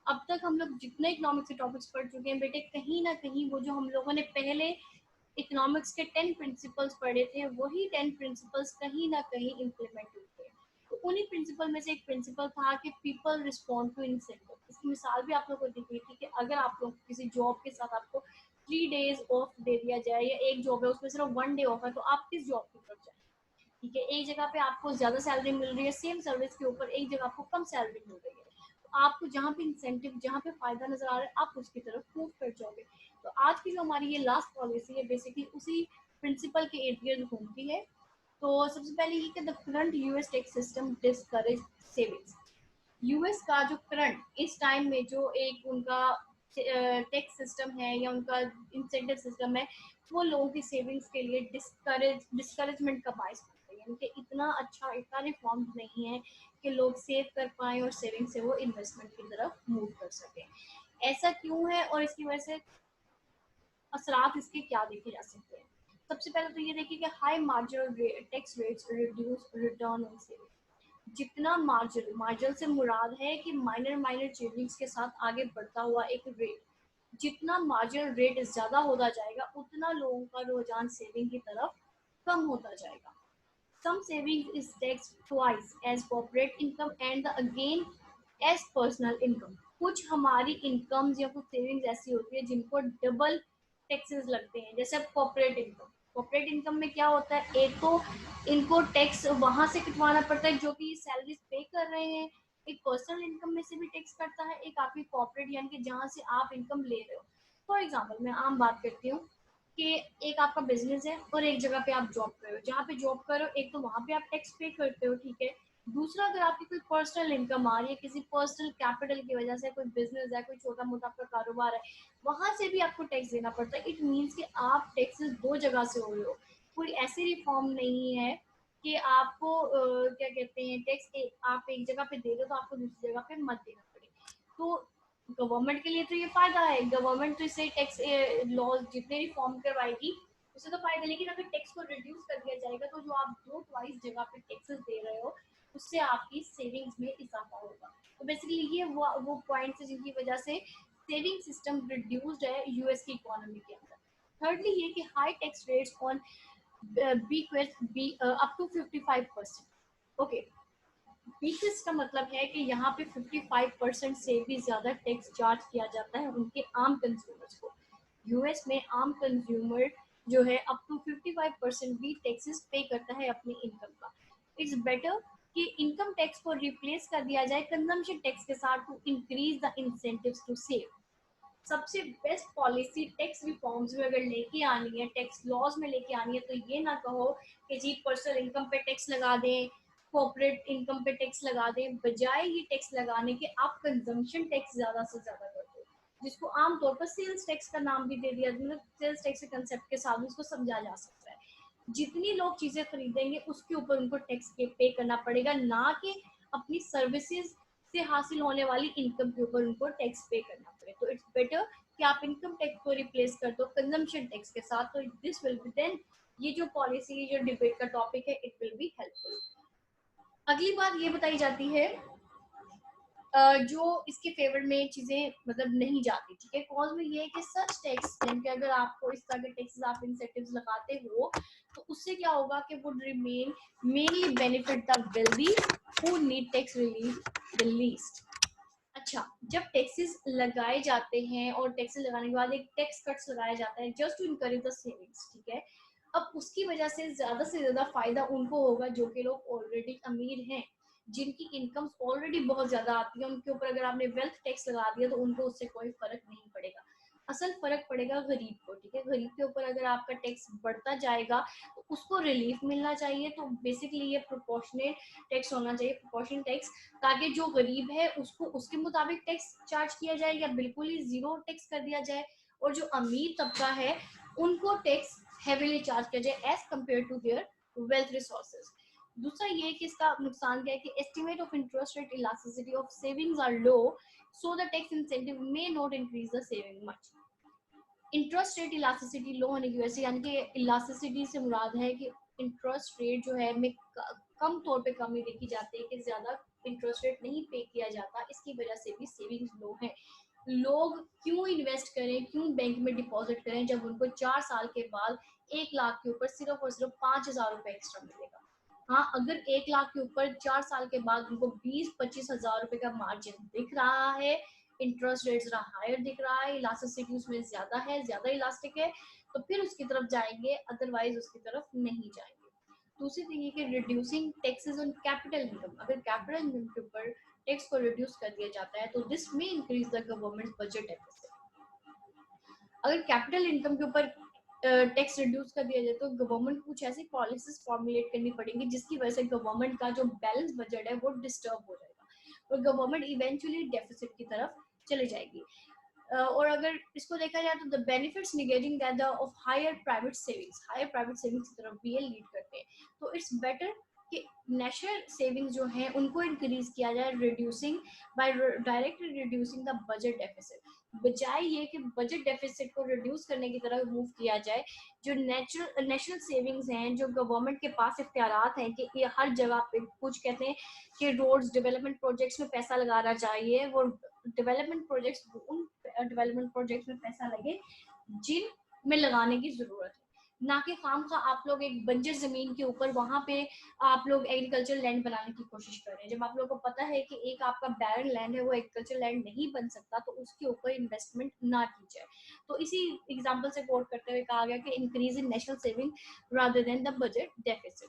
अब तक हम लोग जितने इकोनॉमिक्स के टॉपिक्स पढ़ चुके हैं बेटे, कहीं ना कहीं वो जो हम लोगों ने पहले इकोनॉमिक्स के 10 प्रिंसिपल्स पढ़े थे, वही 10 प्रिंसिपल्स कहीं ना कहीं इम्प्लीमेंट हुए थे। तो उन्हीं प्रिंसिपल में से एक प्रिंसिपल था कि पीपल रिस्पॉन्ड टू इंसेंटिव। इसकी मिसाल भी आप लोग को दी गई थी कि अगर आप लोग किसी जॉब के साथ आपको 3 days ऑफ दे दिया जाए, या एक जॉब है उसमें सिर्फ 1 day ऑफ है, तो आप किस जॉब की तरफ जाए, ठीक है। एक जगह पे आपको ज्यादा सैलरी मिल रही है सेम सर्विस के ऊपर, एक जगह आपको कम सैलरी मिल रही है, तो आपको जहाँ पे इंसेंटिव, जहाँ पे फायदा नजर आ रहा है, आप उसकी तरफ मूव कर जाओगे। तो आज की जो हमारी ये लास्ट पॉलिसी है, बेसिकली उसी प्रिंसिपल के इर्द गिर्द घूमती है। तो सबसे पहले ये कि the current US tax system discourage savings. US का जो करंट इस टाइम में जो एक उनका टैक्स सिस्टम है या उनका इंसेंटिव सिस्टम है, वो लोगों की सेविंग्स के लिए डिस्करेजमेंट का बायस बनता है, यानी कि इतना अच्छा, इतना रिफॉर्म नहीं है कि लोग सेव कर पाए और सेविंग से वो इन्वेस्टमेंट की तरफ मूव कर सके। ऐसा क्यों है और इसकी वजह से असरात इसके क्या देखे जा सकते हैं? सबसे पहले तो ये देखिए कि high marginal tax rates reduce return on saving. जितना मार्जिनल से मुराद है कि माइनर माइनर चेंजिंग्स के साथ आगे बढ़ता हुआ एक रेट, जितना मार्जिनल रेट ज्यादा होता जाएगा उतना लोगों का रुझान सेविंग की तरफ कम होता जाएगा। Some savings is taxed twice as corporate income and the again as personal income. कुछ हमारी इनकम्स या कुछ सेविंग्स ऐसी होती है जिनको डबल टैक्सेस लगते हैं, जैसे कॉर्पोरेट इनकम। कॉर्पोरेट इनकम में क्या होता है, एक तो इनको टैक्स वहां से कटवाना पड़ता है जो कि सैलरीज पे कर रहे हैं, एक पर्सनल इनकम में से भी टैक्स कटता है, एक आपकी कॉर्पोरेट यानी कि जहाँ से आप इनकम ले रहे हो। फॉर एग्जाम्पल मैं आम बात करती हूँ कि एक आपका बिजनेस है और एक जगह पे आप जॉब कर रहे हो, जहाँ पे जॉब करो एक तो वहां पे आप टैक्स पे करते हो, ठीक है। दूसरा, अगर आपकी कोई पर्सनल इनकम आ रही है किसी पर्सनल कैपिटल की वजह से, कोई बिजनेस है, कोई छोटा मोटा आपका कारोबार है, वहां से भी आपको टैक्स देना पड़ता है। इट मीन्स कि आप टैक्सेस दो जगह से हो रहे हो। कोई ऐसी रिफॉर्म नहीं है कि आपको क्या कहते हैं टैक्स आप एक जगह पे दे रहे हो तो आपको दूसरी जगह पे मत देना पड़े। तो गवर्नमेंट के लिए तो ये फायदा है, गवर्नमेंट तो इससे टैक्स लॉज जितने रिफॉर्म करवाएगी उससे तो फायदा। लेकिन अगर टैक्स को रिड्यूस कर दिया जाएगा तो जो आप दो ट्वाइस जगह पे टैक्सेस दे रहे हो उससे आपकी सेविंग्स में इजाफा होगा। तो बेसिकली ये वो पॉइंट्स है जिनकी वजह से सेविंग सिस्टम रिड्यूस्ड है यूएस की इकोनॉमी के अंदर। थर्डली ये कि high tax rates on B up to 55%। Okay, because का मतलब है कि यहाँ पे 55% से भी ज्यादा टैक्स चार्ज किया जाता है उनके आम कंज्यूमर्स को। यूएस में आम कंज्यूमर जो है अप टू 55% भी टैक्सेस पे करता है अपनी इनकम का। इट्स बेटर कि इनकम टैक्स को रिप्लेस कर दिया जाए कंजम्पशन टैक्स के साथ to increase the incentives to save. सबसे बेस्ट पॉलिसी टैक्स रिफॉर्म्स में अगर लेके आनी है, टैक्स लॉज में लेके आनी है, तो ये ना कहो कि जी पर्सनल इनकम पे टैक्स लगा दें, कॉर्पोरेट इनकम पे टैक्स लगा दें, बजाय ये टैक्स लगाने के आप कंजम्पशन टैक्स ज्यादा से ज्यादा कर दो, जिसको आमतौर पर सेल्स टैक्स का नाम भी दे दिया, मतलब सेल्स टैक्स के कंसेप्ट के साथ उसको समझा जा सकता है। जितनी लोग चीजें खरीदेंगे उसके ऊपर उनको टैक्स पे करना पड़ेगा, ना कि अपनी सर्विसेज से हासिल होने वाली इनकम के ऊपर उनको टैक्स पे करना पड़े। तो इट्स बेटर कि आप इनकम टैक्स को रिप्लेस कर दो कंजम्पशन टैक्स के साथ। तो दिस विल बी देन, ये जो पॉलिसी, जो डिबेट का टॉपिक है, इट विल बी हेल्पफुल। अगली बात ये बताई जाती है जो इसके फेवर में चीजें मतलब नहीं जाती, ठीक है। कॉज में ये है कि सच टैक्स, यानी कि अगर आपको इस तरह के टैक्सेस आप इंसेंटिव्स लगाते हो तो उससे क्या होगा कि would remain mainly benefit the wealthy who need tax relief the least. अच्छा, जब टैक्सेस लगाए जाते हैं और टैक्सेस लगाने के बाद एक टैक्स कट्स लगाया जाता है just to encourage the savings, ठीक है। अब उसकी वजह से ज्यादा फायदा उनको होगा जो कि लोग ऑलरेडी अमीर हैं, जिनकी इनकम्स ऑलरेडी बहुत ज्यादा आती है। उनके ऊपर अगर आपने वेल्थ टैक्स लगा दिया तो उनको उससे कोई फर्क नहीं पड़ेगा। असल फर्क पड़ेगा गरीब को, ठीक है। गरीब के ऊपर अगर आपका टैक्स बढ़ता जाएगा तो उसको रिलीफ मिलना चाहिए। तो बेसिकली ये प्रोपोर्शनेट टैक्स होना चाहिए, प्रोपोर्शनल टैक्स, ताकि जो गरीब है उसको उसके मुताबिक टैक्स चार्ज किया जाए या बिल्कुल ही जीरो टैक्स कर दिया जाए, और जो अमीर तबका है उनको टैक्स हेवीली चार्ज किया जाए as compared to their wealth resources. दूसरा ये कि इसका नुकसान क्या है कि estimate of interest rate elasticity of savings are low, so the tax incentive may not increase the saving much. Interest rate elasticity low होने की वजह से, यानी कि इलास्टिसिटी से मुराद है कि इंटरेस्ट रेट जो है में कम तौर पे कमी देखी जाती है कि ज्यादा इंटरेस्ट रेट नहीं पे किया जाता, इसकी वजह से भी सेविंग्स लो है। लोग क्यों इन्वेस्ट करें, क्यों बैंक में डिपॉजिट करें जब उनको 4 साल के बाद 1 लाख के ऊपर सिर्फ और सिर्फ 5,000 रुपए एक्स्ट्रा मिलेगा। हाँ, अगर 1 लाख के ऊपर 4 साल के बाद उनको 20-25 हजार रुपए का मार्जिन दिख रहा है, इंटरेस्ट रेट जरा हायर दिख रहा है, इलास्टिसिटी उसमें ज्यादा है, ज्यादा इलास्टिक है, तो फिर उसकी तरफ जाएंगे, अदरवाइज उसकी तरफ नहीं जाएंगे। दूसरी थिंग ये कि reducing taxes on capital income, अगर कैपिटल इनकम के ऊपर टैक्स को रिड्यूस कर दिया जाता है तो दिस में increase the government budget deficit. अगर कैपिटल इनकम के ऊपर टैक्स रिड्यूस कर दिया जाए तो गवर्नमेंट को कुछ ऐसी पॉलिसीज फॉर्मुलेट करनी पड़ेंगी जिसकी वजह से गवर्नमेंट का जो बैलेंस बजट है वो डिस्टर्ब हो जाएगा और गवर्नमेंट इवेंचुअली डेफिसिट की तरफ चले जाएगी। और अगर इसको देखा जाए तो the benefits negating that the of higher private savings की तरफ भी ये लीड करते हैं। तो इट्स बेटर कि नेशनल सेविंग्स जो हैं उनको इंक्रीज किया जाए, reducing by directly reducing the budget deficit, बजाय ये कि बजट डेफिसिट को रिड्यूस करने की तरफ मूव किया जाए। जो नेशनल सेविंग्स हैं, जो गवर्नमेंट के पास इख्तियारात हैं कि ये हर जगह पे कुछ कहते हैं कि रोड्स डेवलपमेंट प्रोजेक्ट्स में पैसा लगाना चाहिए, वो डेवलपमेंट प्रोजेक्ट्स उन डेवलपमेंट प्रोजेक्ट्स में पैसा लगे जिन में लगाने की जरूरत है, ना कि खाम खा आप लोग एक बंजर जमीन के ऊपर वहां पे आप लोग एग्रीकल्चर लैंड बनाने की कोशिश कर रहे हैं। जब आप लोगों को पता है कि एक आपका बैरन लैंड है वो एग्रीकल्चर लैंड नहीं बन सकता, तो उसके ऊपर इन्वेस्टमेंट ना की जाए। तो इसी एग्जांपल से कोट करते हुए कहा गया कि increase in national saving rather than the budget deficit.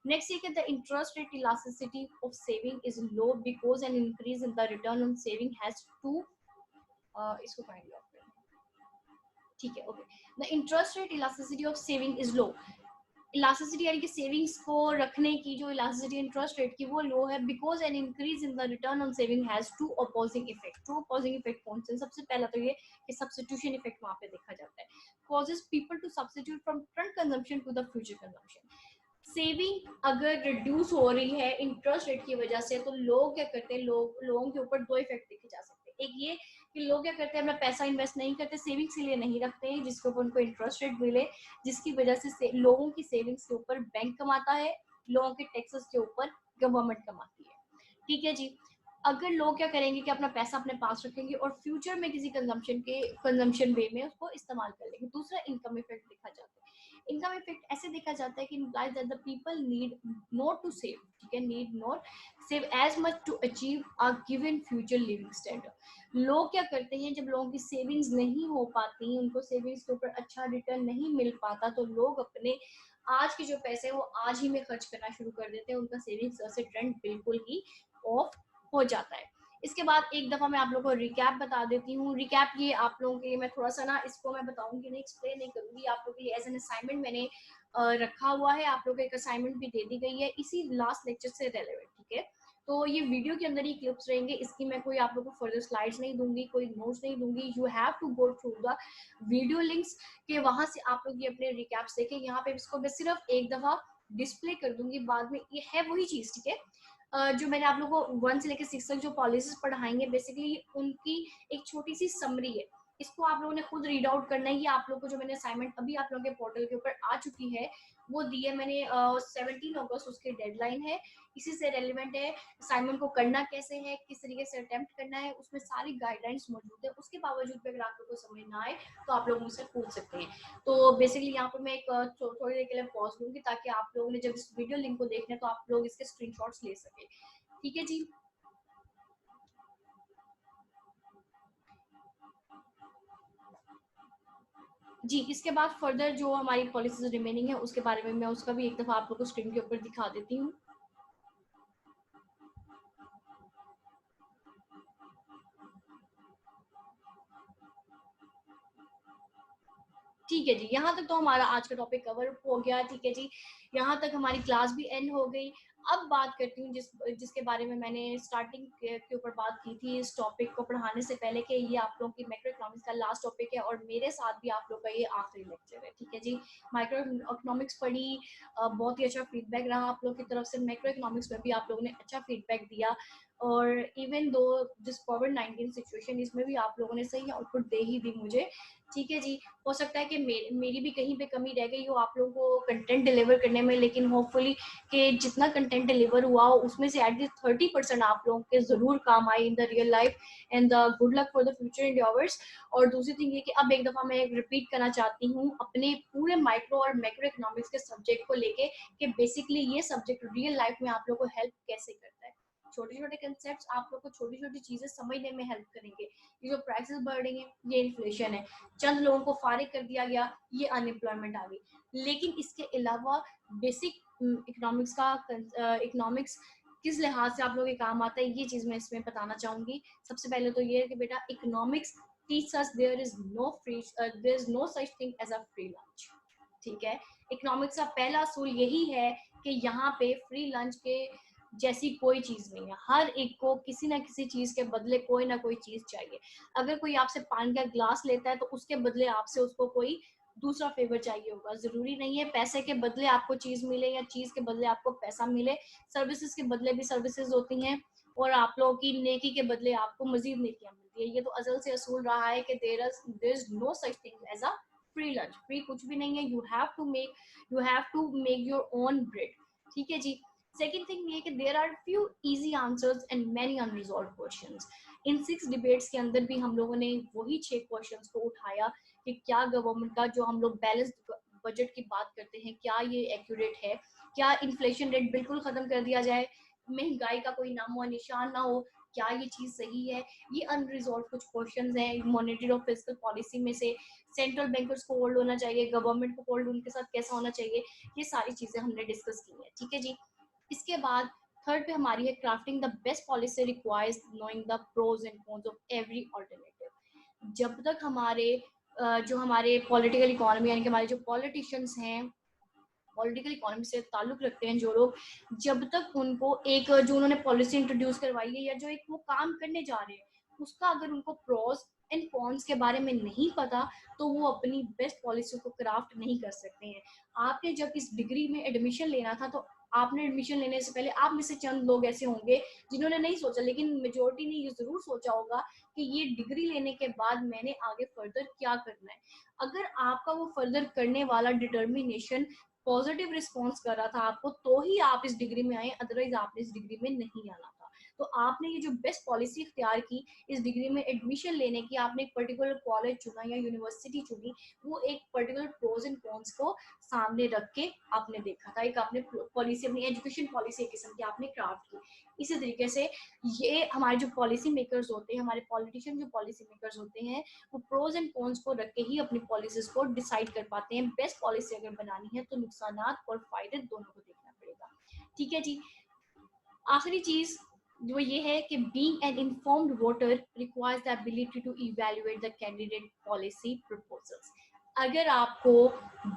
Next ये कि the interest rate elasticity of saving is low because an increase in the return on saving has to इसको फाइंड आउट करें, ठीक है, okay. The interest rate elasticity of saving is low, elasticity यानी कि savings को रखने की जो इलास्टिसिटी इंटरेस्ट रेट की वो लो है, because an increase in the return on saving has to opposing effect. To opposing effect कौन से? सबसे पहला तो ये कि सब्स्टिट्यूशन इफेक्ट वहां पे देखा जाता है, causes people to substitute from current consumption to the future consumption. Saving अगर रिड्यूस हो रही है इंटरेस्ट रेट की वजह से, तो लोग क्या करते हैं, लोगों के ऊपर दो इफेक्ट देखे जा सकते हैं। एक ये कि लोग क्या करते हैं, अपना पैसा इन्वेस्ट नहीं करते, सेविंग्स के लिए नहीं रखते हैं जिसके ऊपर उनको इंटरेस्ट रेट मिले, जिसकी वजह से लोगों की सेविंग्स के ऊपर बैंक कमाता है, लोगों के टैक्सेस के ऊपर गवर्नमेंट कमाती है, ठीक है जी। अगर लोग क्या करेंगे कि अपना पैसा अपने पास रखेंगे और फ्यूचर में किसी कंजम्पशन वे में उसको इस्तेमाल कर लेंगे। दूसरा इनकम इफेक्ट देखा जाता है। इनकम इफेक्ट ऐसे देखा जाता है कि implies that the people need not to save, ठीक है, need not save as much to achieve a given future living standard। लोग क्या करते हैं, जब लोगों की सेविंग्स नहीं हो पाती, उनको सेविंग्स के ऊपर अच्छा रिटर्न नहीं मिल पाता, तो लोग अपने आज के जो पैसे हैं वो आज ही में खर्च करना शुरू कर देते हैं, उनका सेविंग्स से ट्रेंड बिल्कुल ही ऑफ हो जाता है। इसके बाद एक दफा मैं आप लोगों को रिकैप बता देती हूँ। रिकैप ये आप लोगों के लिए मैं थोड़ा सा ना इसको मैं बताऊंगी नहीं, एक्सप्लेन नहीं करूंगी, आप लोगों के लिए एज एन असाइनमेंट मैंने रखा हुआ है, आप लोगों को एक असाइनमेंट भी दे दी गई है इसी लास्ट लेक्चर से रेलेवेंट, ठीक है। तो ये वीडियो के अंदर ही क्लिप्स रहेंगे, इसकी मैं कोई आप लोगों को फर्दर स्लाइड्स नहीं दूंगी, कोई नोट्स नहीं दूंगी। You have to go through the video links के, वहां से आप लोग ये अपने रिकैप्स देखें। यहाँ पे इसको मैं सिर्फ एक दफा डिस्प्ले कर दूंगी, बाद में ये है वही चीज, ठीक है। जो मैंने आप लोगों को 1 से लेकर 6 तक जो पॉलिसीज पढ़ाएंगे, बेसिकली उनकी एक छोटी सी समरी है। इसको आप लोगों ने खुद रीड आउट करना है। ये आप लोगों को जो मैंने असाइनमेंट अभी आप लोगों के पोर्टल के ऊपर आ चुकी है वो दी है मैंने, 17 अगस्त उसकी डेडलाइन है। इसी से रेलिवेंट है असाइनमेंट को करना कैसे है, किस तरीके से अटेम्प्ट करना है, उसमें सारी गाइडलाइंस मौजूद है। उसके बावजूद भी अगर आप लोगों को समझ ना आए तो आप लोग मुझसे पूछ सकते हैं। तो बेसिकली यहाँ पर मैं एक थोड़ी देर के लिए पॉज लूंगी ताकि आप लोगों ने जब इस वीडियो लिंक को देखना है तो आप लोग इसके स्क्रीनशॉट्स ले सके, ठीक है जी। जी, इसके बाद फर्दर जो हमारी पॉलिसीज रिमेनिंग है उसके बारे में मैं उसका भी एक दफा आप लोग को स्क्रीन के ऊपर दिखा देती हूँ। ठीक है जी, यहाँ तक तो हमारा आज का टॉपिक कवर हो गया, ठीक है जी। यहाँ तक हमारी क्लास भी एंड हो गई। अब बात करती हूँ जिसके बारे में मैंने स्टार्टिंग के ऊपर बात की थी इस टॉपिक को पढ़ाने से पहले, कि ये आप लोगों की मैक्रो इकोनॉमिक्स का लास्ट टॉपिक है और मेरे साथ भी आप लोग का ये आखिरी लेक्चर है, ठीक है जी। माइक्रो इकोनॉमिक्स पढ़ी, बहुत ही अच्छा फीडबैक रहा आप लोग की तरफ से। मैक्रो इकोनॉमिक्स में भी आप लोगों ने अच्छा फीडबैक दिया, और even though this covid situation, इसमें भी आप लोगों ने सही आउटपुट दे ही दी मुझे, ठीक है जी। हो सकता है कि मेरी भी कहीं पे कमी रह गई हो आप लोगों को कंटेंट डिलीवर करने में, लेकिन होपफुली कि जितना कंटेंट डिलीवर हुआ हो उसमें से एटलीस्ट 30% आप लोगों के जरूर काम आए in the real life, and the good luck for the future endeavours. और दूसरी थिंग ये कि अब एक दफा मैं रिपीट करना चाहती हूँ अपने पूरे माइक्रो और मैक्रो इकोनॉमिक्स के सब्जेक्ट को लेके, कि बेसिकली ये सब्जेक्ट रियल लाइफ में आप लोगों को हेल्प कैसे करता है। छोटे छोटे कंसेप्ट आप लोग को छोटी छोटी चीजें समझने में हेल्प करेंगे। ये जो प्राइसेस बढ़ रही है ये इन्फ्लेशन है, चंद लोगों को फारिग कर दिया गया, ये अनएम्प्लॉयमेंट आ गई। लेकिन इसके अलावा बेसिक इकोनॉमिक्स का इकोनॉमिक्स किस लिहाज से आप लोगों के काम आता है, ये चीज मैं इसमें बताना चाहूंगी। सबसे पहले तो ये है कि बेटा economics teach us there is no such thing as a free lunch, ठीक है। इकोनॉमिक्स का पहला असूल यही है कि यहाँ पे फ्री लंच के जैसी कोई चीज नहीं है। हर एक को किसी ना किसी चीज के बदले कोई ना कोई चीज चाहिए। अगर कोई आपसे पानी का ग्लास लेता है तो उसके बदले आपसे उसको कोई दूसरा फेवर चाहिए होगा। जरूरी नहीं है पैसे के बदले आपको चीज मिले या चीज के बदले आपको पैसा मिले। सर्विसेज के बदले भी सर्विसेज होती हैं और आप लोगों की नेकी के बदले आपको मजीद नेकियां मिलती है। ये तो अजल से असूल रहा है कि there is no such thing as a free lunch. Free कुछ भी नहीं है। You have to make your own bread. ठीक है जी। सेकेंड थिंग ये कि there are few easy answers and many unresolved questions. इन 6 डिबेट्स के अंदर भी हम लोगों ने वही 6 क्वेश्चंस को उठाया कि क्या गवर्नमेंट का जो हम लोग बैलेंस्ड बजट की बात करते हैं क्या ये एक्यूरेट है। क्या इन्फ्लेशन रेट बिल्कुल खत्म कर दिया जाए, महंगाई का कोई नामो निशान ना हो, क्या ये चीज सही है। ये अनरिजॉल्व कुछ क्वेश्चंस हैं मॉनेटरी और फिस्कल पॉलिसी में से। सेंट्रल बैंकर्स को होल्ड होना चाहिए, गवर्नमेंट को होल्ड उनके साथ कैसा होना चाहिए, ये सारी चीजें हमने डिस्कस की है। ठीक है जी। इसके बाद थर्ड पे हमारी है crafting the best policy requires knowing the pros and cons of every alternative. जब तक हमारे जो हमारे पॉलिटिकल इकोनॉमी यानी कि हमारे जो पॉलिटिशियंस हैं, पॉलिटिकल इकोनॉमी से ताल्लुक रखते हैं जो लोग, जब तक उनको एक जो उन्होंने पॉलिसी इंट्रोड्यूस करवाई है या जो एक वो काम करने जा रहे हैं उसका अगर उनको प्रोज एंड कॉन्स के बारे में नहीं पता तो वो अपनी बेस्ट पॉलिसी को क्राफ्ट नहीं कर सकते हैं। आपने जब इस डिग्री में एडमिशन लेना था तो आपने एडमिशन लेने से पहले आप में से चंद लोग ऐसे होंगे जिन्होंने नहीं सोचा, लेकिन मेजोरिटी ने ये जरूर सोचा होगा कि ये डिग्री लेने के बाद मैंने आगे फर्दर क्या करना है। अगर आपका वो फर्दर करने वाला डिटर्मिनेशन पॉजिटिव रिस्पॉन्स कर रहा था आपको तो ही आप इस डिग्री में आए, अदरवाइज आपने इस डिग्री में नहीं आना था। तो आपने ये जो बेस्ट पॉलिसी इख्तियार की इस डिग्री में एडमिशन लेने की, आपने एक पर्टिकुलर कॉलेज चुना या यूनिवर्सिटी चुनी, वो एक पर्टिकुलर प्रोज एंड कॉन्स को सामने रख के आपने देखा था। एक आपने पॉलिसी, अपनी एजुकेशन पॉलिसी एक किस्म की आपने क्राफ्ट की। इसी तरीके से ये हमारे जो पॉलिसी मेकर्स होते हैं, हमारे पॉलिटिशियन जो पॉलिसी मेकर्स होते हैं, वो प्रोज एंड कॉन्स को रख के ही अपनी पॉलिसीज को डिसाइड कर पाते हैं। बेस्ट पॉलिसी अगर बनानी है तो नुकसानात और फायदे दोनों को देखना पड़ेगा। ठीक है जी। आखिरी चीज जो ये है कि being an informed voter requires the ability to evaluate the candidate policy proposals. अगर आपको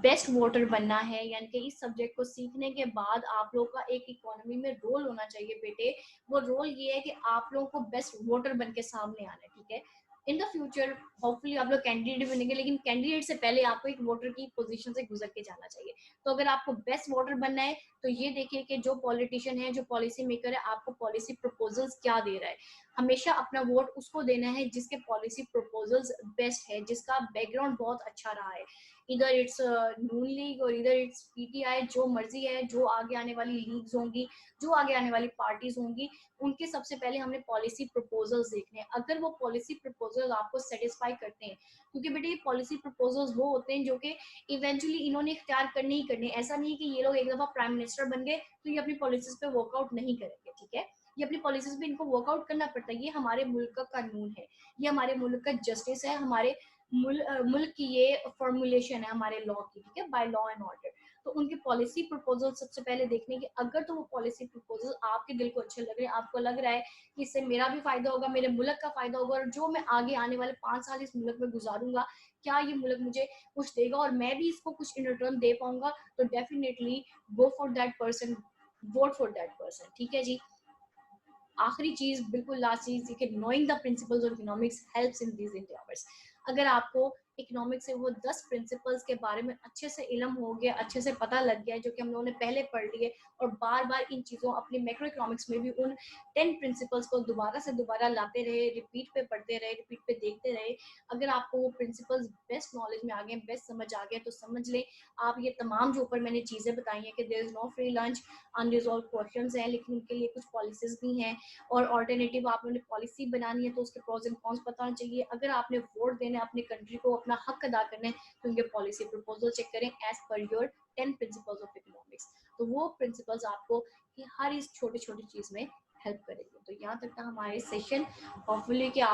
बेस्ट वोटर बनना है यानी कि इस सब्जेक्ट को सीखने के बाद आप लोग का एक इकोनॉमी में रोल होना चाहिए बेटे। वो रोल ये है कि आप लोगों को बेस्ट वोटर बन के सामने आना है। ठीक है। इन द फ्यूचर होपफुली आप लोग कैंडिडेट बनेंगे, लेकिन कैंडिडेट से पहले आपको एक वोटर की पोजीशन से गुजर के जाना चाहिए। तो अगर आपको बेस्ट वोटर बनना है तो ये देखिए कि जो पॉलिटिशियन है, जो पॉलिसी मेकर है, आपको पॉलिसी प्रपोजल्स क्या दे रहा है। हमेशा अपना वोट उसको देना है जिसके पॉलिसी प्रपोजल्स बेस्ट है, जिसका बैकग्राउंड बहुत अच्छा रहा है। इधर इट्स नून लीग और इधर इट्स पीटीआई, जो मर्जी है, जो आगे आने वाली लीग्स होंगी, जो आगे आने वाली पार्टीज होंगी, उनके सबसे पहले हमने पॉलिसी प्रपोजल्स देखने हैं। अगर वो पॉलिसी प्रपोजल्स आपको सेटिस्फाई करते हैं, क्योंकि बेटे ये पॉलिसी प्रपोजल्स वो होते हैं जो कि इवेंचुअली इन्होंने इख्तियार करने ही करने। ऐसा नहीं कि ये लोग एक दफा प्राइम मिनिस्टर बन गए तो ये अपनी पॉलिसीज पे वर्कआउट नहीं करेंगे। ठीक है। ये अपनी पॉलिसीज पे इनको वर्कआउट करना पड़ता है। ये हमारे मुल्क का कानून है, ये हमारे मुल्क का जस्टिस है, हमारे मुल्क की ये फॉर्मुलेशन है हमारे लॉ की। ठीक है। By law and order. तो उनकी पॉलिसी प्रपोजल सबसे पहले देखने की, अगर तो वो पॉलिसी प्रपोजल आपके दिल को अच्छे लग रहे हैं, आपको लग रहा है कि इससे मेरा भी फायदा होगा, मेरे मुल्क का फायदा होगा, और जो मैं आगे आने वाले 5 साल इस मुल्क में गुजारूंगा क्या ये मुल्क मुझे कुछ देगा और मैं भी इसको कुछ इन रिटर्न दे पाऊंगा, तो definitely go for that person, vote for that person. ठीक है जी। आखिरी चीज, बिल्कुल लास्ट चीज, कि knowing the principles of economics helps in these endeavours. अगर आपको इकोनॉमिक्स से वो 10 प्रिंसिपल्स के बारे में अच्छे से इल्म हो गया, अच्छे से पता लग गया, जो कि हम लोगों ने पहले पढ़ लिए, और बार बार इन चीज़ों अपने मैक्रो इकोनॉमिक्स में भी उन 10 प्रिंसिपल्स को दोबारा से दोबारा लाते रहे, रिपीट पे पढ़ते रहे, रिपीट पे देखते रहे, अगर आपको वो प्रिंसिपल्स बेस्ट नॉलेज में आ गए, बेस्ट समझ आ गए, तो समझ लें आप ये तमाम जो ऊपर मैंने चीज़ें बताई हैं कि there is no free lunch, unresolved questions हैं, लेकिन उनके लिए कुछ पॉलिसीज भी हैं, और ऑल्टरनेटिव आपने पॉलिसी बनानी है तो उसके प्रोज एंड कॉन्स पता होना चाहिए। अगर आपने वोट देना है अपनी कंट्री को, अपना हक अदा करना है, तो उनके पॉलिसी प्रपोजल चेक करें as per your 10 principles of economics. तो वो प्रिंसिपल्स आपको कि हर इस छोटी छोटी चीज में हेल्प करेगी। तो यहाँ तक था हमारे सेशन। होपफुली कि आप